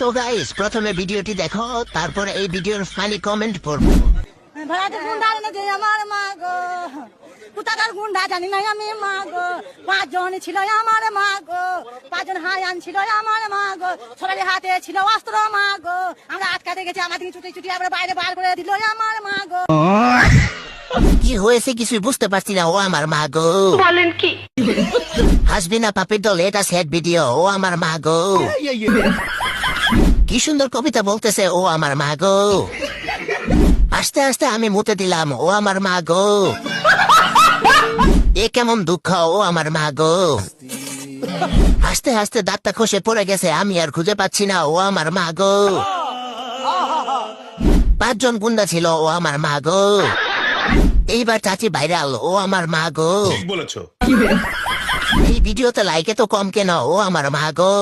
তো গাইস প্রথমে ভিডিওটি দেখো, তারপর এই ভিডিওর ফানি কমেন্ট পড়বো। ভাড়াতে গুন্ডা এনেছে আমার মা গো, কোথাকার গুন্ডা জানি না আমি মা গো। 5 জন ছিল আমার মা গো, 5 জন হায়ান ছিল আমার মা গো, সবাই হাতে ছিল অস্ত্র মা গো। আমরা আটকাতে গেছি, আমাদের ছুটি ছুটি আমরা বাইরে বার করে দিল আমার মা গো। কি হয়েছে কিছুই বুঝতে পারছি না, ও আমার মা গো। বলেন কি? হাসবি না পাপির দল, এটা সেট ভিডিও, ও আমার মা গো। কি সুন্দর কবিতা বলতেছে, ও আমার মা গো। আস্তে আস্তে আমি মুতে দিলাম, ও আমার মা গো। এ কেমন দুঃখ, ও আমার মা গো। আস্তে আস্তে দাঁতটা খসে পড়ে গেছে, আমি আর খুঁজে পাচ্ছি না, ও আমার মা গো। 5 জন গুন্ডা ছিল, ও আমার মা গো। এইবার চাচি ভাইরাল, ও আমার মা গো। ঠিক বলেছো। এই ভিডিওতে লাইকে তো কম কেন, ও আমার মা গো।